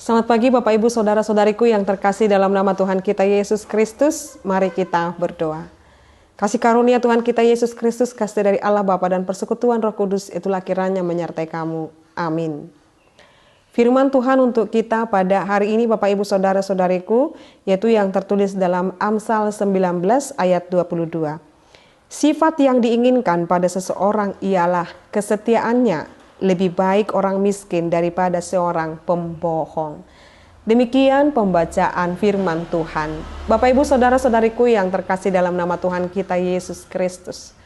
Selamat pagi Bapak Ibu Saudara-saudariku yang terkasih dalam nama Tuhan kita Yesus Kristus. Mari kita berdoa. Kasih karunia Tuhan kita Yesus Kristus, kasih dari Allah Bapa dan persekutuan Roh Kudus itulah kiranya menyertai kamu. Amin. Firman Tuhan untuk kita pada hari ini Bapak Ibu Saudara-saudariku, yaitu yang tertulis dalam Amsal 19 ayat 22. Sifat yang diinginkan pada seseorang ialah kesetiaannya. Lebih baik orang miskin daripada seorang pembohong. Demikian pembacaan firman Tuhan. Bapak Ibu Saudara-saudariku yang terkasih dalam nama Tuhan kita Yesus Kristus.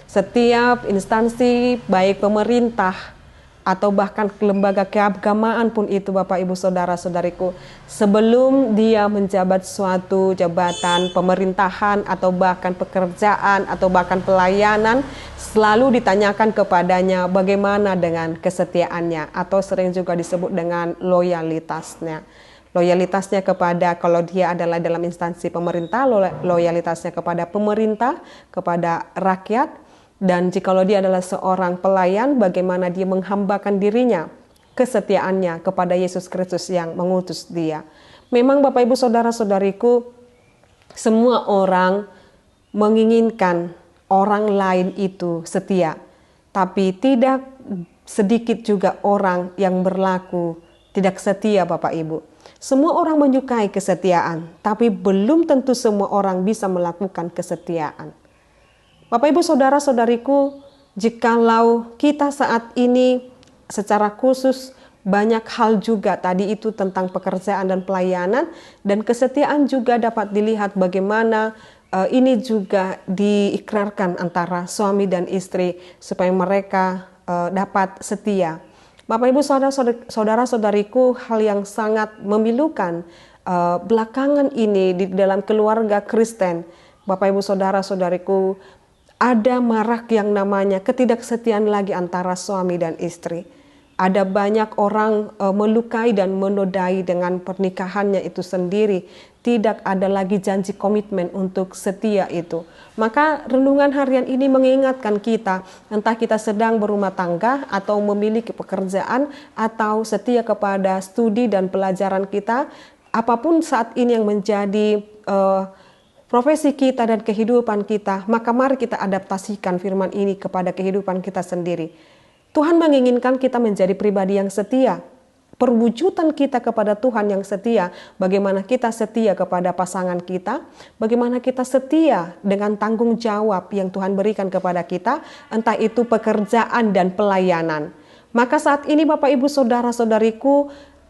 Setiap instansi baik pemerintah atau bahkan lembaga keagamaan pun itu Bapak Ibu Saudara-saudariku, sebelum dia menjabat suatu jabatan pemerintahan atau bahkan pekerjaan atau bahkan pelayanan, selalu ditanyakan kepadanya bagaimana dengan kesetiaannya atau sering juga disebut dengan loyalitasnya. Loyalitasnya kepada, kalau dia adalah dalam instansi pemerintah, loyalitasnya kepada pemerintah, kepada rakyat. Dan jikalau dia adalah seorang pelayan, bagaimana dia menghambakan dirinya, kesetiaannya kepada Yesus Kristus yang mengutus dia. Memang Bapak Ibu Saudara-saudariku, semua orang menginginkan orang lain itu setia. Tapi tidak sedikit juga orang yang berlaku tidak setia Bapak Ibu. Semua orang menyukai kesetiaan, tapi belum tentu semua orang bisa melakukan kesetiaan. Bapak Ibu Saudara-saudariku, jikalau kita saat ini secara khusus banyak hal juga tadi itu tentang pekerjaan dan pelayanan, dan kesetiaan juga dapat dilihat bagaimana ini juga diikrarkan antara suami dan istri supaya mereka dapat setia. Bapak Ibu Saudara-saudariku, hal yang sangat memilukan belakangan ini di dalam keluarga Kristen, Bapak Ibu Saudara-saudariku, ada marak yang namanya ketidaksetiaan lagi antara suami dan istri. Ada banyak orang melukai dan menodai dengan pernikahannya itu sendiri. Tidak ada lagi janji komitmen untuk setia itu. Maka renungan harian ini mengingatkan kita, entah kita sedang berumah tangga atau memiliki pekerjaan atau setia kepada studi dan pelajaran kita, apapun saat ini yang menjadi profesi kita dan kehidupan kita, maka mari kita adaptasikan firman ini kepada kehidupan kita sendiri. Tuhan menginginkan kita menjadi pribadi yang setia. Perwujudan kita kepada Tuhan yang setia, bagaimana kita setia kepada pasangan kita, bagaimana kita setia dengan tanggung jawab yang Tuhan berikan kepada kita, entah itu pekerjaan dan pelayanan. Maka saat ini Bapak Ibu Saudara-saudariku,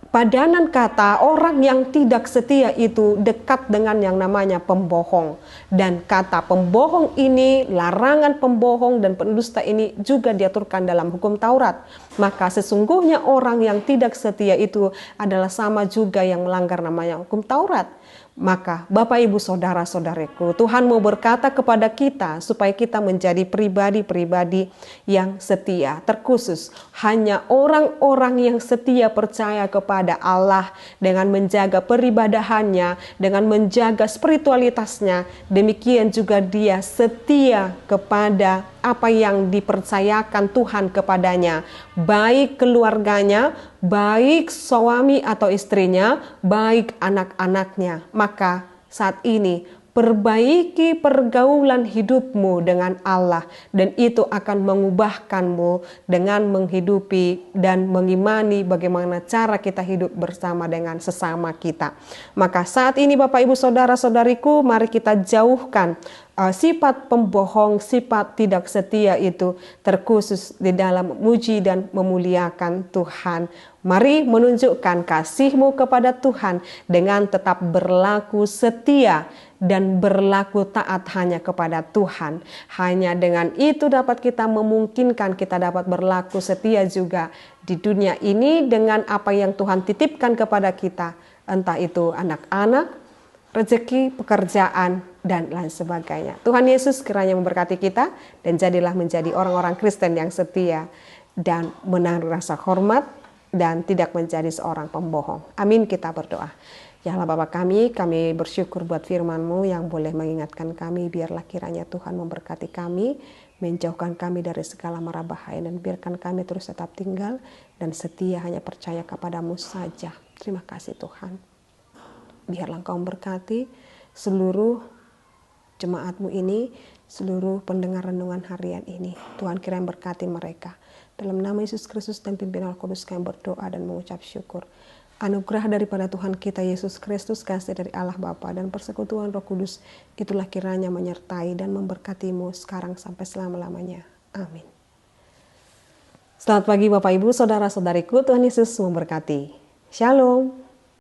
padanan kata orang yang tidak setia itu dekat dengan yang namanya pembohong. Dan kata pembohong ini, larangan pembohong dan pendusta ini juga diaturkan dalam hukum Taurat. Maka sesungguhnya orang yang tidak setia itu adalah sama juga yang melanggar namanya hukum Taurat. Maka Bapak Ibu Saudara-saudariku, Tuhan mau berkata kepada kita supaya kita menjadi pribadi-pribadi yang setia. Terkhusus hanya orang-orang yang setia percaya kepada Allah dengan menjaga peribadahannya, dengan menjaga spiritualitasnya. Demikian juga dia setia kepada apa yang dipercayakan Tuhan kepadanya, baik keluarganya, baik suami atau istrinya, baik anak-anaknya. Maka saat ini perbaiki pergaulan hidupmu dengan Allah, dan itu akan mengubahkanmu dengan menghidupi dan mengimani bagaimana cara kita hidup bersama dengan sesama kita. Maka saat ini Bapak Ibu Saudara-saudariku, mari kita jauhkan sifat pembohong, sifat tidak setia itu, terkhusus di dalam memuji dan memuliakan Tuhan. Mari menunjukkan kasih-Mu kepada Tuhan dengan tetap berlaku setia dan berlaku taat hanya kepada Tuhan. Hanya dengan itu dapat kita memungkinkan kita dapat berlaku setia juga di dunia ini dengan apa yang Tuhan titipkan kepada kita. Entah itu anak-anak, rezeki, pekerjaan, dan lain sebagainya. Tuhan Yesus kiranya memberkati kita dan jadilah menjadi orang-orang Kristen yang setia dan menaruh rasa hormat dan tidak menjadi seorang pembohong. Amin, kita berdoa. Ya Allah Bapa kami bersyukur buat firman-Mu yang boleh mengingatkan kami. Biarlah kiranya Tuhan memberkati kami, menjauhkan kami dari segala mara bahaya, dan biarkan kami terus tetap tinggal dan setia hanya percaya kepada-Mu saja. Terima kasih Tuhan. Biarlah Engkau memberkati seluruh jemaat-Mu ini, seluruh pendengar renungan harian ini. Tuhan kiranya berkati mereka. Dalam nama Yesus Kristus dan pimpinan Roh Kudus kami berdoa dan mengucap syukur. Anugerah daripada Tuhan kita Yesus Kristus, kasih dari Allah Bapa dan persekutuan Roh Kudus, itulah kiranya menyertai dan memberkatimu sekarang sampai selama-lamanya. Amin. Selamat pagi Bapak Ibu, Saudara-saudariku, Tuhan Yesus memberkati. Shalom.